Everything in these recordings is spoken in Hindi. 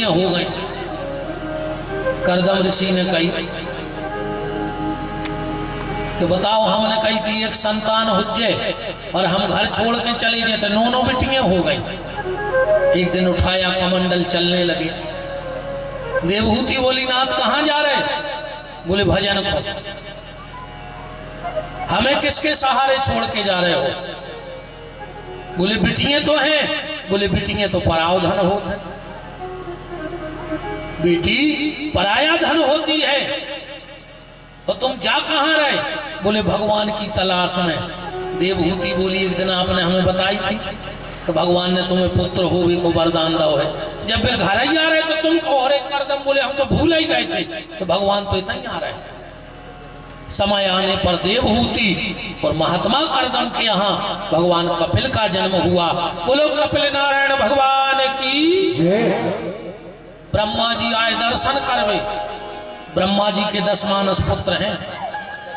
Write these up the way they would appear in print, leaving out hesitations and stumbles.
बिटियां हो गई। करदम ऋषि ने कही कि बताओ, हमने कही थी एक संतान हुज्जे और हम घर छोड़ के चले गए तो 9 बिटियां हो गई। एक दिन उठाया कमंडल, चलने लगे। देवहूति बोली, नाथ कहां जा रहे? बोले भजन को। हमें किसके सहारे छोड़ के जा रहे हो? बोले बिटियां तो हैं। बोले बिटियां तो पराया धन होता है, बेटी पराया धन होती है, तो तुम जा कहां रहे? बोले भगवान की तलाश में। देवहूति बोली, एक दिन आपने हमें बताई थी कि भगवान ने तुम्हें पुत्र होवे को वरदान दो है। जब वे घर ही आ रहे तो तुम और एक करदम बोले हम तो भूल ही गए थे तो भगवान तो इतना ही आ रहे। समय आने पर देवहूति और महात्मा करदम के यहाँ भगवान कपिल का जन्म हुआ। बोलो कपिल नारायण भगवान की जय। ब्रह्मा जी आए दर्शन करवे। ब्रह्मा जी के 10 मानस पुत्र हैं।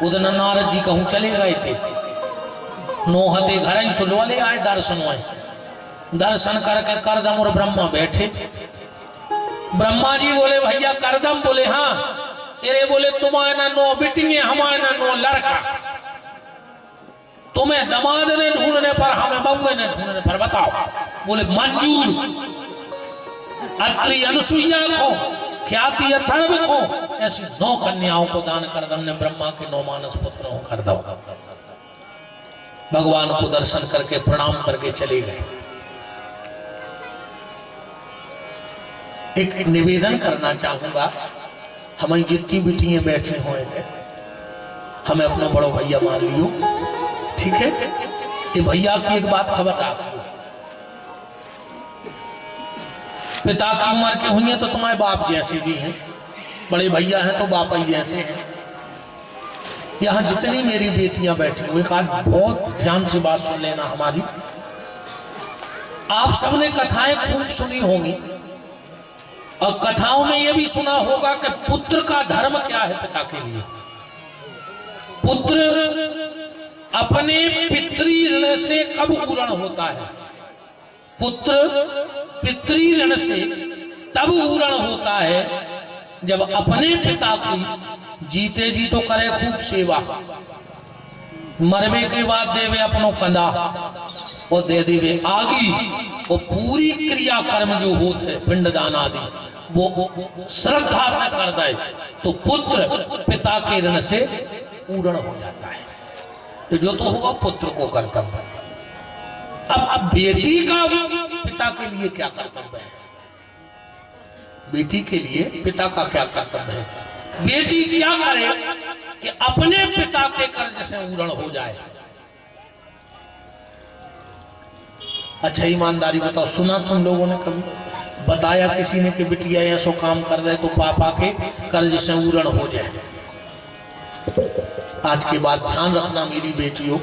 उधर नारद जी कहूं चले गए थे, नोहते घर ही सुलवाले आए दर्शन हुए। दर्शन करके करदम और ब्रह्मा बैठे। ब्रह्मा जी बोले भैया करदम? बोले हाँ। अरे बोले तुम्हारे ना 9 बिटियां, हमारे ना 9 लड़का। तुम्हें दामाद ने ढूंढने पर, हमें बउए ने ढूंढने पर, बताओ। बोले मंजूर। अत्रि अनुसुईया को, ख्याति अथर्व को, ऐसी 9 कन्याओं को दान करदम ने ब्रह्मा के 9 मानस पुत्रों को कर दो। भगवान को दर्शन करके प्रणाम करके चले गए। एक निवेदन करना चाहूंगा, हमारी जितनी बिटियां बैठे हुए हैं हमें अपना बड़ो भैया मान लियो, ठीक है? ये भैया की एक बात खबर रखो, पिता की उम्र के हुई है तो तुम्हारे बाप जैसे भी हैं, बड़े भैया हैं तो बाप ही जैसे हैं। यहाँ जितनी मेरी बेटियां बैठी हुई, बहुत ध्यान से बात सुन लेना हमारी। आप सबने कथाएं खूब सुनी होंगी और कथाओं में यह भी सुना होगा कि पुत्र का धर्म क्या है पिता के लिए। पुत्र अपने पितृ ऋण से कब पूर्ण होता है? पुत्र पितृ ऋण से तब पूर्ण होता है जब अपने पिता की जीते जी तो करे खूब सेवा, मरवे के बाद देवे अपनो कंधा और दे देवे आगी, और पूरी क्रिया कर्म जो होते पिंडदान आदि वो श्रद्धा से कर दे तो पुत्र पिता के ऋण से पूर्ण हो जाता है। तो जो तो होगा पुत्र को कर्तव्य। अब बेटी का पिता के लिए क्या कर्तव्य है? बेटी के लिए पिता का क्या कर्तव्य है? बेटी क्या करे कि अपने पिता के कर्ज से पूर्ण हो जाए? अच्छा ईमानदारी बताओ, सुना तुम लोगों ने कभी बताया किसी ने कि बिटिया ऐसो काम कर रहे तो पापा के कर्ज से पूर्ण हो जाए? आज के बाद ध्यान रखना मेरी बेटियों,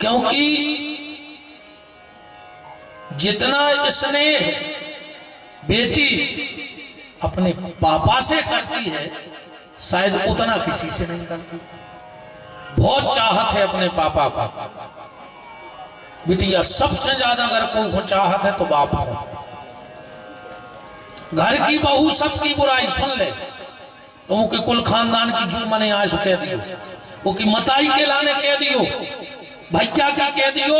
क्योंकि जितना स्नेह बेटी अपने पापा से करती है शायद उतना किसी से नहीं करती। बहुत चाहत है अपने पापा का बिटिया, सबसे ज्यादा अगर कोई चाहत है तो बाप को। घर की बहू सबकी बुराई सुन ले तो वो कुल खानदान की जो मने आज कह दियो, वो की मताई के लाने कह दियो, भैया का कह दियो,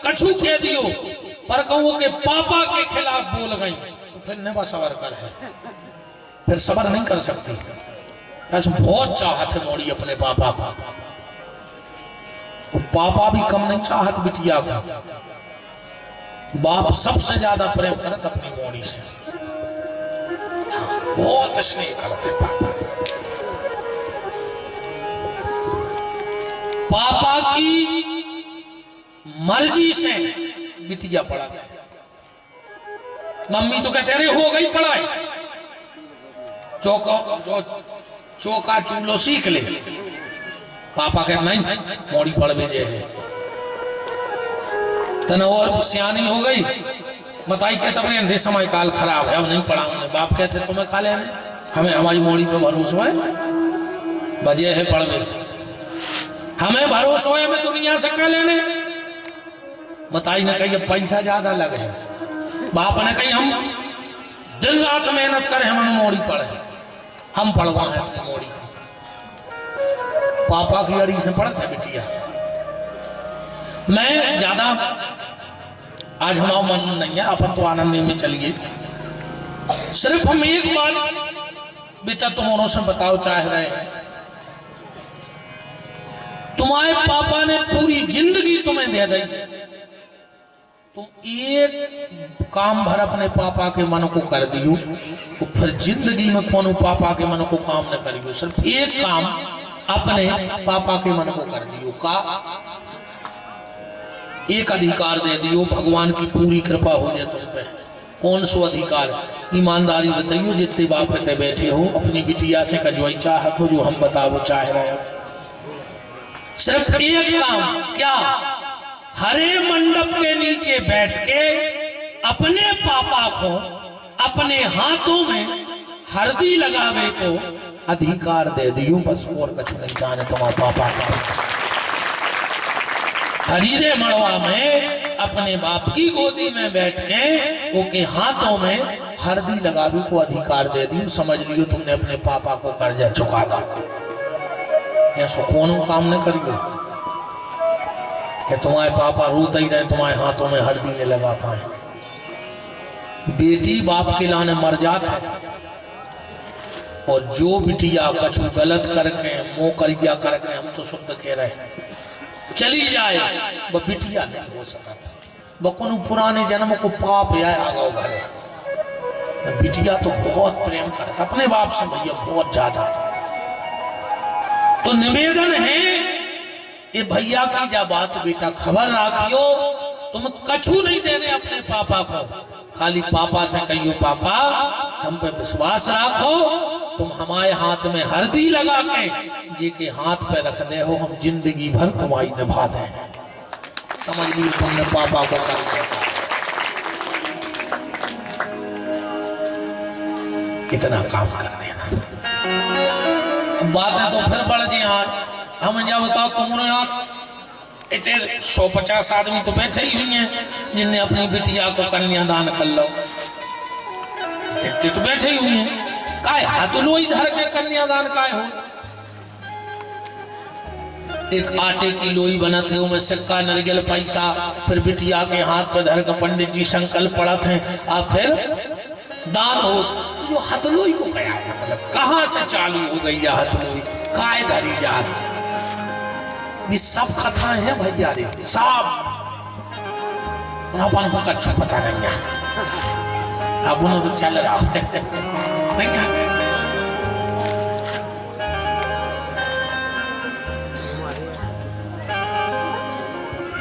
कछू कह दियो, पर कहूँ के पापा के खिलाफ बोल गई तो फिर नेबा सबर कर है, फिर सबर नहीं कर सकती। ऐसे बहुत चाहत है मोड़ी अपने पापा का, पापा भी कम नहीं चाहत बिटिया का। बाप सबसे ज्यादा प्रेम करत अपनी मोड़ी से, बहुत स्नेह करते पापा। पापा की मर्जी से बिटिया पढ़ा था। मम्मी तो कहते अरे हो गई पढ़ाई, चौका चूल्हो सीख ले। पापा कहते नहीं मोड़ी पढ़ भेजे है तन और सियानी हो गई, बताई कहते अपने अंधे समय काल खराब है अब नहीं पढ़ाऊंगे। बाप कहते तुम्हें खा लेने, हमें हमारी मोड़ी पे भरोसा है, बजे है पढ़ गए, हमें भरोसा है हमें दुनिया से खा लेने। बताई ने कही पैसा ज्यादा लगे बाप ने कही हम दिन रात मेहनत करें, हम मोड़ी पढ़े, हम पढ़वा है अपनी मोड़ी। पापा की अड़ी से पढ़ते बिटिया। मैं ज्यादा आज हमारा मन नहीं है, अपन तो आनंद में चलिए। सिर्फ हम एक बात बेटा तुम से बताओ चाह रहे हैं, तुम्हारे पापा ने पूरी जिंदगी तुम्हें दे दी, तुम एक काम भर अपने पापा के मन को कर दियो, तो फिर जिंदगी में कौन पापा के मन को काम न करियो। सिर्फ एक काम अपने पापा के मन को कर दियो का, एक अधिकार दे दियो, भगवान की पूरी कृपा हो जाए तुम पे। कौन सो अधिकार? ईमानदारी बताइयो, जितने बाप पे बैठे हो अपनी बिटिया से कजवाई चाहत हो, जो हम बताओ चाह रहे हो। सिर्फ एक काम, क्या? हरे मंडप के नीचे बैठ के अपने पापा को अपने हाथों में हल्दी लगावे को अधिकार दे दियो, बस और कुछ नहीं जाने तुम्हारे पापा का। हरीरे मड़वा में अपने बाप की गोदी में बैठ के ओके हाथों में हल्दी लगावे को अधिकार दे दियो, समझ लियो तुमने अपने पापा को कर्जा चुका दा। ऐसा कौन काम न करियो कि तुम्हारे पापा रोते ही रहे, तुम्हारे हाथों में हल्दी नहीं लगाता है। बेटी बाप के लाने मर जाता है, और जो बिटिया कछु गलत करके मोह करिया करके, हम तो शुद्ध कह रहे हैं, चली जाए, वो बिटिया नहीं हो सकता। वो कौन पुराने जन्म को पाप आया आगा घरे। बिटिया तो बहुत प्रेम करता अपने बाप से, भैया बहुत ज्यादा। तो निवेदन है ये भैया की जा बात बेटा खबर रखियो, तुम कछु नहीं देने अपने पापा को, खाली पापा से कहियो पापा हम पे विश्वास रखो, तुम हमारे हाथ में हल्दी लगा के जी के हाथ पे रख दे हो, हम जिंदगी भर तुम्हारी निभा दें। समझ ली तुमने पापा को कर दिया। कितना काम कर देना। बातें तो फिर बढ़ जी यार, हम क्या बताओ तुमने यार, इतने 150 आदमी तो बैठे ही हुई हैं जिनने अपनी बिटिया को कन्यादान कर लो, इतने तो बैठे ही हुई हैं। काय हाथ लो इधर के कन्यादान काय हो? एक आटे की लोई बनाते हो में सिक्का नरियल पैसा, फिर बिटिया के हाथ पर धर कर पंडित जी संकल्प पढ़ाते हैं, आप फिर दान हो। जो हथलोई को क्या मतलब, कहां से चालू हो गई यह हथलोई? काय धरी जा, ये सब कथाएं हैं भैया रे, सब अपन को कच्छु पता नहीं है, अब उन्होंने तो चल रहा है नहीं है।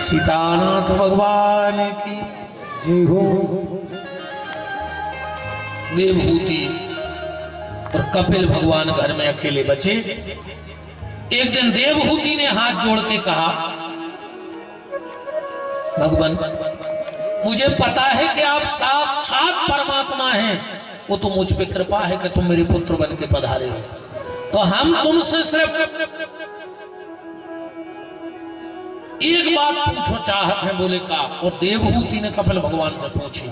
सीतानाथ भगवान की हो। देवहूति और कपिल भगवान घर में अकेले बचे। एक दिन देवहूति ने हाथ जोड़ के कहा, भगवान मुझे पता है कि आप साक्षात परमात्मा हैं, वो तो मुझ पे कृपा है कि तुम मेरे पुत्र बन के पधारे हो, तो हम तुमसे सिर्फ एक बात पूछो चाहत है। बोले का? और देवहूति ने कपिल भगवान से पूछी।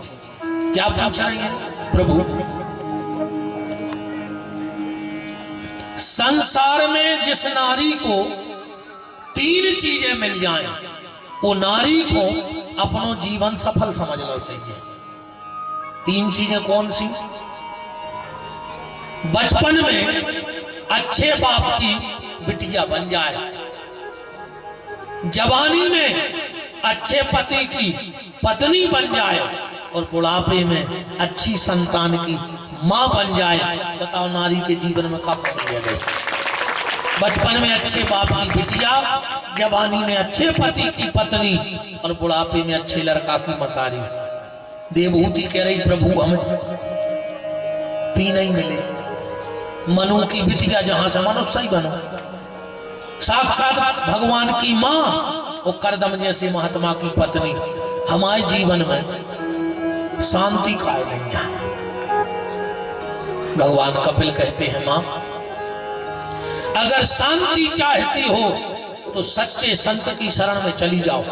क्या पूछ रही है? प्रभु संसार में जिस नारी को 3 चीजें मिल जाएं, वो नारी को अपनो जीवन सफल समझना चाहिए। 3 चीजें कौन सी? बचपन में अच्छे बाप की बिटिया बन जाए, जवानी में अच्छे पति की पत्नी बन जाए, और बुढ़ापे में अच्छी संतान की मां बन जाए। बताओ नारी के जीवन में कब मिल गई? बचपन में अच्छे बाप की बिटिया, जवानी में अच्छे पति की पत्नी, और बुढ़ापे में अच्छे लड़का की मतारी। देवहूति कह रही प्रभु हमें 3 ही मिले। मनु की बिटिया जहां से मनुष्य ही बनो, साक्षात भगवान की मां और करदम जैसे महात्मा की पत्नी। हमारे जीवन में शांति का नहीं है। भगवान कपिल कहते हैं मां अगर शांति चाहती हो तो सच्चे संत की शरण में चली जाओ।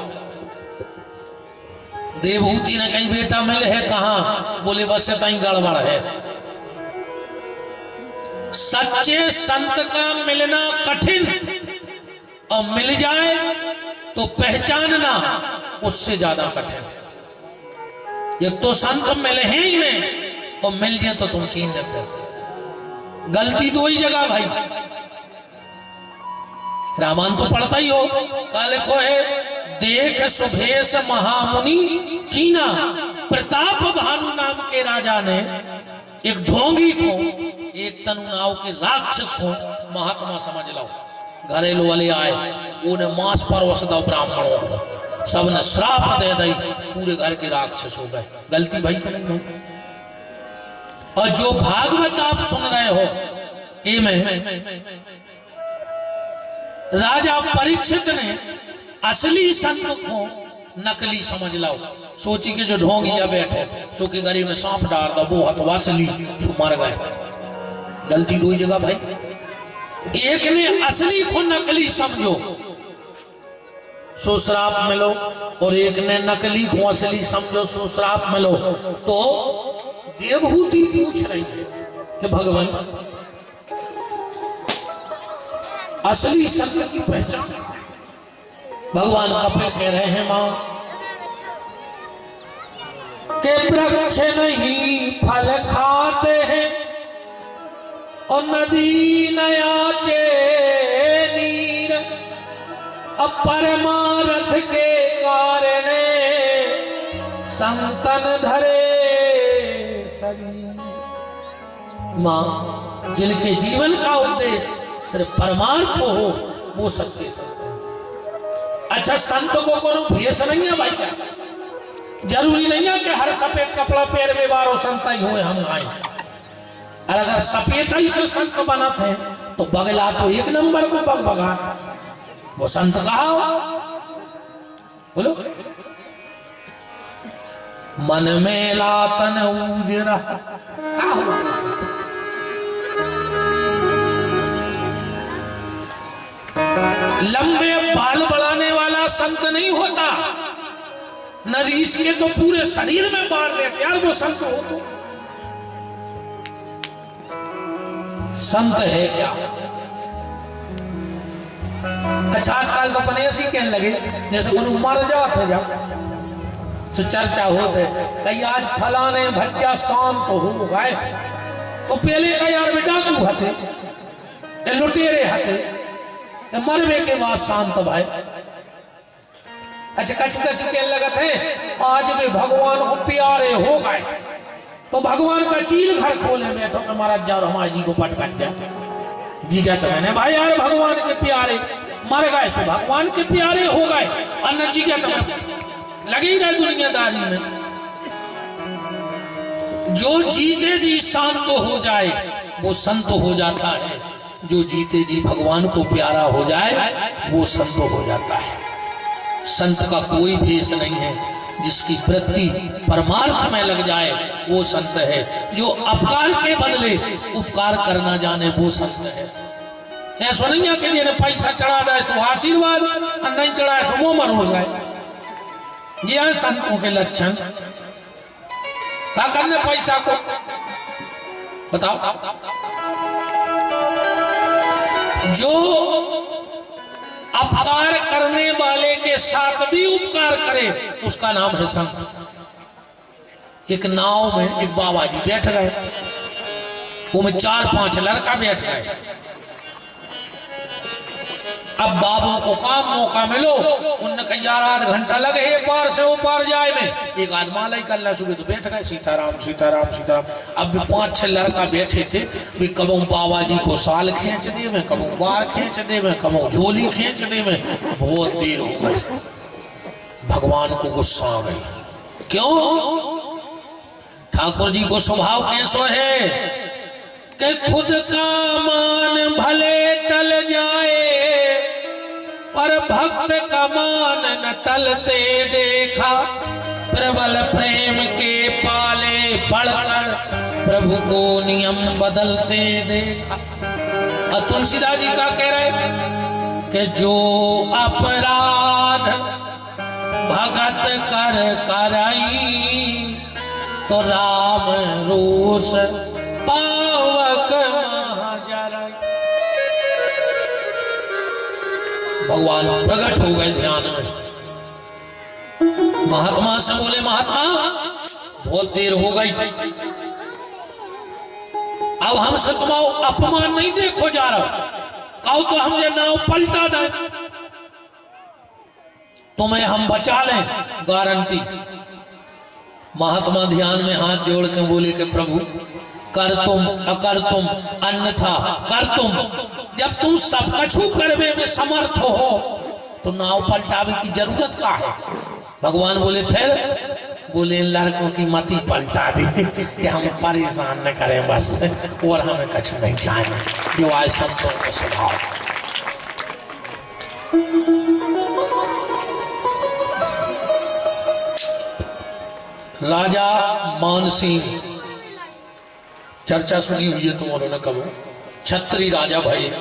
देवहूति ने कही बेटा मिल है कहाँ? बोले बस तई गड़बड़ है। सच्चे संत का मिलना कठिन और मिल जाए तो पहचानना उससे ज्यादा कठिन। ये तो संत मिले हैं ही नहीं और मिल जाए तो तुम चीन देते। गलती दो ही जगह भाई। रामायण तो पढ़ता ही हो। काले को है देख सुभेश महामुनि कीना। प्रताप भानु नाम के राजा ने एक ढोंगी को, एक तनुनाव के राक्षस को महात्मा समझ लो। घरेलू वाले आए, उन्हें मांस परवश दो ब्राह्मणों को, सबने श्राप दे दी, पूरे घर के राक्षस हो गए। गलती भाई की नहीं हो। और जो भागवत आप सुन रहे हो, ये में राजा परीक्षित ने असली संत को नकली समझ लो। सोची के जो ढोंगिया बैठे सो के गरीब में सांप डाल दो, वो हथवा असली मर गए। गलती दो ही जगह भाई। एक ने असली को नकली समझो सो श्राप मिलो, और एक ने नकली को असली समझो सो श्राप मिलो। तो देवहूति पूछ रही है कि भगवान असली संत की पहचान। भगवान कपिल कह रहे हैं मां के वृक्ष नहीं फल खाते हैं और नदी नयाचे नीर, अब परमारथ के कारण संतन धरे शरीर। मां जिनके जीवन का उद्देश्य सिर्फ परमार्थ हो वो सच्चे संत हैं। अच्छा संत को कोनो भेष नहीं है भाई। क्या जरूरी नहीं है कि हर सफेद कपड़ा पहन में बारो संत ही हुए हम आए। और अगर सफेद ही से संत बनाते हैं तो बगला तो एक नंबर को बग बगा, वो संत कहा बोलो। मन में लातन उजरा, लंबे बाल बढ़ाने वाला संत नहीं होता। न ऋषि के तो पूरे शरीर में बाल रहते यार, वो संत हो तो संत है क्या? अच्छा आजकल तो अपने ऐसी कहने लगे जैसे कोई मर जाते जा तो चर्चा होते कहीं आज फलाने भज्जा शांत तो हो गए, तो पहले का यार बेटा तू हते लुटेरे हते मरवे के बाद शांत भाई। अच्छा कच कच के लगत है आज भी भगवान को प्यारे हो गए तो भगवान का चील घर खोले में तो हमारा जाओ हमारे जी को पटकट जाए जी कहते मैंने भाई यार भगवान के प्यारे मर गए से भगवान के प्यारे हो गए। अन्य जी कहते लगे ही रहे दुनियादारी में। जो जीते जी शांत हो जाए वो संत हो जाता है, जो जीते जी भगवान को प्यारा हो जाए वो संत हो जाता है। संत का कोई भेष नहीं है, जिसकी वृत्ति परमार्थ में लग जाए वो संत है। जो अपकार के बदले उपकार करना जाने वो संत है। ऐसा नहीं है कि जिन्हें पैसा चढ़ा दे सो आशीर्वाद और नहीं चढ़ाए तो वो मर जाए। ये है संतों के लक्षण। क्या करने पैसा को बताओ। जो अपकार करने वाले के साथ भी उपकार करे उसका नाम है संत। एक नाव में एक बाबा जी बैठ गए, वो में 4-5 लड़का बैठ गए। अब बाबू को काम मौका मिलो, उनने कहा यार आध घंटा लगे एक पार से वो पार जाए में। एक आदमा लाई करना सुबह तो बैठ गए सीताराम सीताराम सीताराम। अब 5-6 लड़का बैठे थे भी कबो बाबा जी को साल खींच दे में, कबो बार खींच दे में, कबो झोली खींच दे में। बहुत देर हो गई, भगवान को गुस्सा आ गई। क्यों? ठाकुर जी को स्वभाव कैसो है कि खुद का मान भले टल जाए पर भक्त का मान न टलते देखा। प्रबल प्रेम के पाले पढ़कर प्रभु को नियम बदलते देखा। और तुलसीदास जी का कह रहे कि जो अपराध भगत कर कराई तो राम रोष पावक महाजराई। भगवान प्रकट हो गए ध्यान में। महात्मा से बोले महात्मा बहुत देर हो गई, अब हमसे तुम अपमान नहीं देखो जा रहा, कहो तो हम ये नाव पलटा दें, तुम्हें हम बचा लें गारंटी। महात्मा ध्यान में हाथ जोड़ के बोले कि प्रभु कर तुम अकर तुम अन्यथा कर तुम, जब तुम सब कछु करने में समर्थ हो तो नाव पलटावे की जरूरत का है। भगवान बोले फिर, बोले इन लड़कों की मति पलटा दी कि हम परेशान न करें बस, और हमें कछु नहीं चाहिए, जो आज संतों का स्वभाव। राजा मानसिंह, चर्चा सुनी हुई है तुम उन्होंने कभी, छत्री राजा भाई,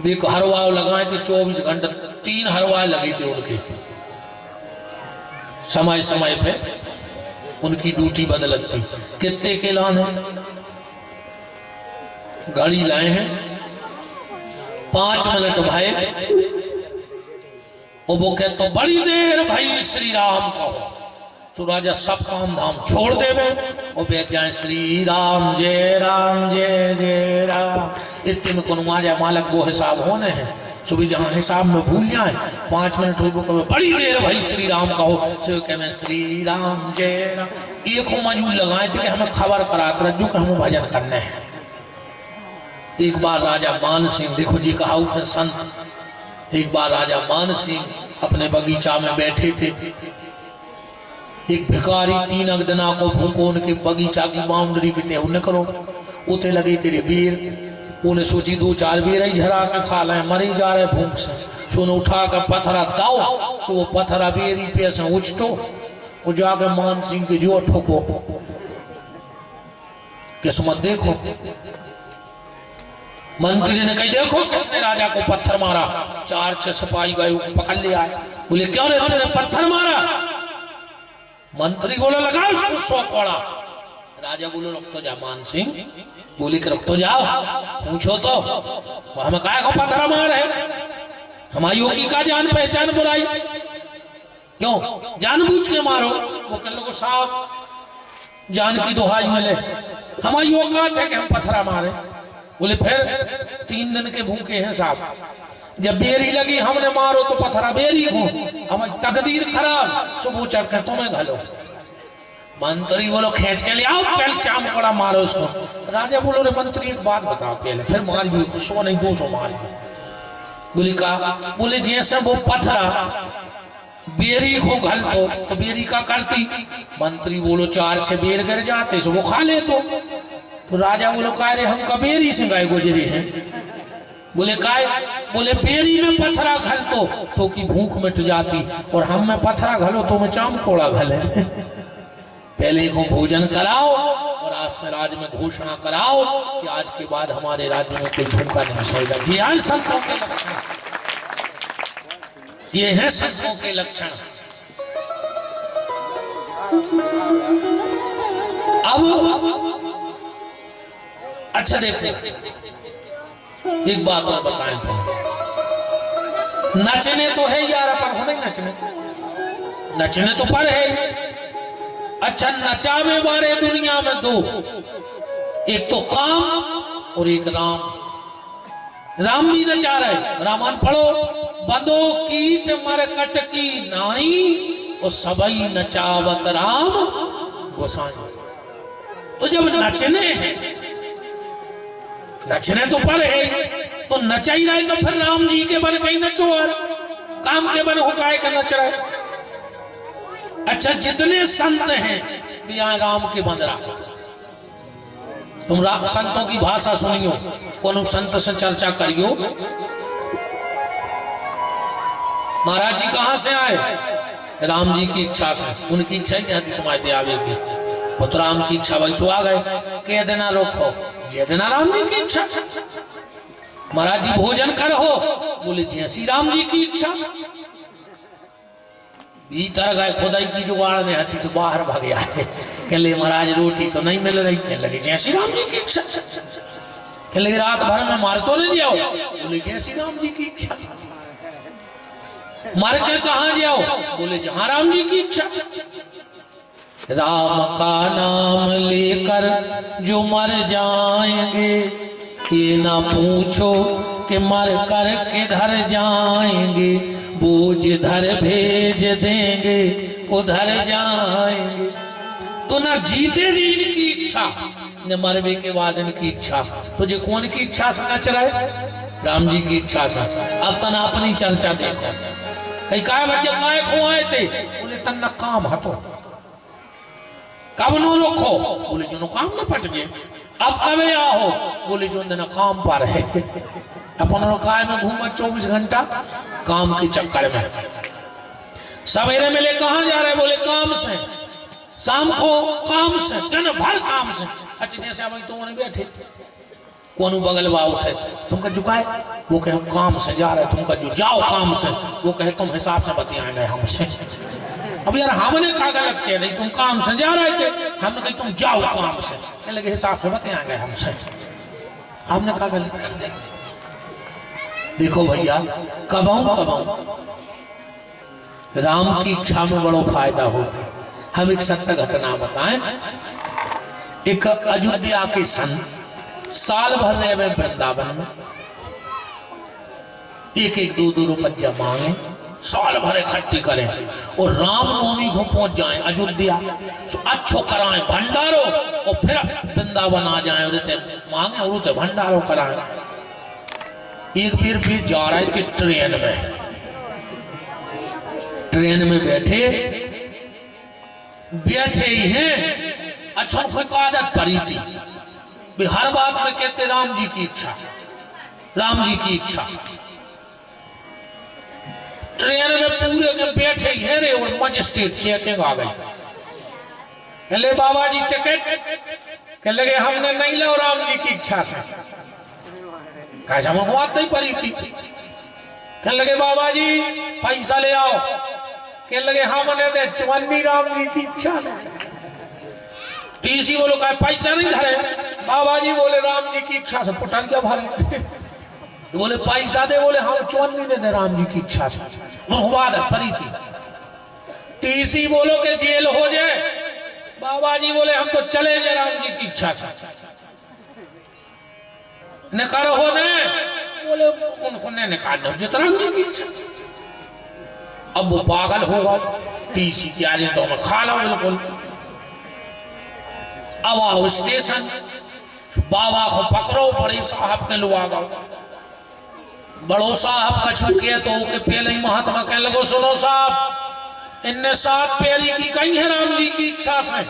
देखो हरवाव लगाए थे 24 घंटे, 3 हरवाए लगी थी उनके, समय समय पे उनकी ड्यूटी बदलत थी। कितने के लान है, गाड़ी लाए हैं 5 मिनट भाई, और वो कहते तो बड़ी देर भाई श्री राम कहो, तो राजा सब काम धाम छोड़ देवे और बैठ जाए श्री राम जय जय राम। इतने में कौन मारे मालक वो हिसाब होने हैं, सुबह जहाँ हिसाब में भूल जाए 5 मिनट रुको कहो बड़ी देर भाई श्री राम कहो, तो कहे श्री राम जय राम। एक मजूर लगाए थे कि हमें खबर कराते रज्जू कि हमें भजन करने हैं। एक बार राजा मान सिंह, देखो जी कहा थे संत, एक बार राजा मान सिंह अपने बगीचा में बैठे थे, एक भिखारी 3 अगदना को भूखो उनके बगीचा की बाउंड्री की तेहु न करो, उते लगे तेरे बेर, उन्हें सोची 2-4 बेर ही झरा के खा लें, मरी जा रहे भूख से, सो उन्हें उठा कर पत्थरा दाओ, सो वो पत्थरा बेरी पे से उछटो, वो जाकर मान सिंह के जो ठोको, किस्मत देखो। मंत्री ने कही देखो किसने राजा को पत्थर मारा, 4-6 सिपाही गए पकड़ ले आए, बोले क्यों रे तूने पत्थर मारा? मंत्री बोले लगा उसको 100 कोड़ा। राजा बोले रुक तो जा मान सिंह, बोले कि रुक तो जाओ, पूछो तो हमें काय को पत्थर मार है, हमारी योगी का जान पहचान बुलाई, क्यों जानबूझ के मारो? वो कह लो साहब जान की दुहाई मिले, हमारी औकात है कि हम पत्थरा मारे। बोले फिर 3 दिन के भूखे हैं साहब, जब बेरी लगी हमने मारो तो पत्थरा बेरी हो, हमारी तकदीर खराब, सुबह चढ़ कर तुम्हें घलो। मंत्री बोलो खींच के ले आओ, पहले चाम पड़ा मारो उसको। राजा बोलो रे मंत्री एक बात बताओ पहले, फिर मार भी 100 नहीं 200 मार भी। बोले कहा, बोले जैसे वो पत्थरा बेरी को घल तो बेरी का करती, मंत्री बोलो 4 से बेर गिर जाते सो वो खा ले तो राजा बोलो काय रे हम कबेरी से गाय गुजरे हैं? बोले काय? बोले बेरी में पत्थरा घल तो की भूख मिट जाती, और हम में पत्थरा घलो तो में चाम कोड़ा घले। पहले को भोजन कराओ और आज से राज्य में घोषणा कराओ कि आज के बाद हमारे राज्य में कोई भूखा नहीं सोएगा। जी हाँ, संतों के लक्षण ये है, संतों के लक्षण। अब अच्छा देखो एक बात और बताएं, नचने तो है यार अपन, हो नहीं नचने तो पर है। अच्छा नचावे वाले दुनिया में 2, एक तो काम और एक राम। राम भी नचा रहे, रामायण पढ़ो, बंदो कीट मरकट की नाई और सबई नचावत राम गोसाई। तो जब नचने तो पर है, तो नचा ही रहे तो फिर राम जी के बन कहीं नचो, और काम के बन हो गाय का नच रहे। अच्छा जितने संत हैं भी यहाँ राम के बन रहा, तुम संतों की भाषा सुनियो, कौन संत से चर्चा करियो। महाराज जी कहां से आए? राम जी की इच्छा से, उनकी इच्छा ही क्या थी तुम्हारे आवे की, वो तो राम की इच्छा वैसे आ गए, कह देना रोको, ये देना राम जी की इच्छा। महाराज जी भोजन कर हो, बोले जैसी राम जी की इच्छा। भीतर गए, खुदाई की जुगाड़ में हाथी से बाहर भाग गया है। कह ले महाराज रोटी तो नहीं मिल रही। कहने लगे जय श्री राम जी की इच्छा। कहने लगे रात भर में मार तो नहीं जाओ। बोले जय श्री राम जी की इच्छा। मर के कहाँ जाओ? बोले जहां राम जी की इच्छा। राम का नाम लेकर जो मर जाएंगे, ये ना पूछो कि मर कर किधर जाएंगे, वो जिधर भेज देंगे उधर जाएंगे। तो ना जीते जी इनकी इच्छा, न मरवे के बाद इनकी इच्छा। तुझे कौन की इच्छा से नच रहे? राम जी की इच्छा से। अब तना अपनी चर्चा देखो। कई काय बच्चे काय को आए थे? बोले तन्ना काम हटो। कब नो रखो? बोले जो काम न पट गए। अब कब आओ? बोले जो दिन काम पर है। अपन काय में घूमा 24 घंटा काम के चक्कर में। सवेरे मिले कहाँ जा रहे? बोले काम से। शाम को काम से, दिन भर काम से। अच्छा जैसे अब तुमने बैठे कौन बगल बा उठे, तुमका झुकाए, वो कहे हम काम से जा रहे। तुमका जो जाओ काम से, वो कहे तुम हिसाब से बतियाएंगे हमसे। अब यार हमने कहा गलत कह दी, तुम काम से जा रहे थे, हमने कही तुम जाओ काम से। कह लगे हिसाब से बतियाएंगे हमसे। हमने कहा गलत कर दे। देखो भैया कबाऊ राम की इच्छा में बड़ो फायदा होता। हम एक सत्य घटना बताएं। एक अयोध्या के संत साल भर रहे में वृंदावन में, एक एक 2-2 रुपया मांगे, साल भर इकट्ठी करें और रामनवमी को पहुंच जाएं अयोध्या, अच्छो कराएं भंडारो और फिर वृंदावन आ जाएं और मांगे और उसे भंडारो कराएं। एक फिर जा रहे थे ट्रेन में बैठे ही हैं। अच्छा कोई आदत पड़ी थी, हर बात में कहते राम जी की इच्छा, राम जी की इच्छा। ट्रेन में पूरे के बैठे ही रे और मजिस्ट्रेट चेकिंग आ गई। ले बाबा जी टिकट, कह लगे हमने नहीं लो राम जी की इच्छा से। कैसा बात नहीं पड़ी थी। कह लगे बाबा जी पैसा ले आओ। कह लगे हमने दे चवन्नी राम जी की इच्छा से। टीसी बोलो का पैसा नहीं धरे। बाबा जी बोले राम जी की इच्छा से। पुटन क्या भरे? तो बोले पैसा दे। बोले हम चवन्नी ने दे राम जी की इच्छा से। बात पड़ी थी। टीसी बोलो के जेल हो जाए। बाबा जी बोले हम तो चले जाए राम जी की इच्छा से। न करो हो ने? बोले उनको ने निकालना जितना राम जी की इच्छा। अब वो पागल होगा। टीसी की आज तो मैं खा लो बिल्कुल। अब आओ स्टेशन, बाबा को पकड़ो, बड़े साहब के लोग आ गए। बड़ो साहब का छुके तो के पहले ही महात्मा कहने लगो सुनो साहब, इनने 7 पेरी की कही है राम जी की इच्छा से,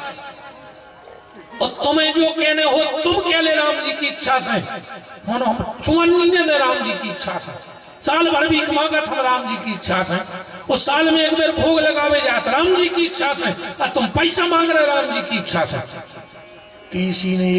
और तुम्हें जो कहने हो तुम कह ले राम जी की इच्छा से। मानो हम चुवन्नी ने दे राम जी की इच्छा से। साल भर भी मांगा था राम जी की इच्छा से। उस साल में एक बार भोग लगावे जाता राम जी की इच्छा से, और तुम पैसा मांग रहे राम जी की इच्छा से। टीसी ने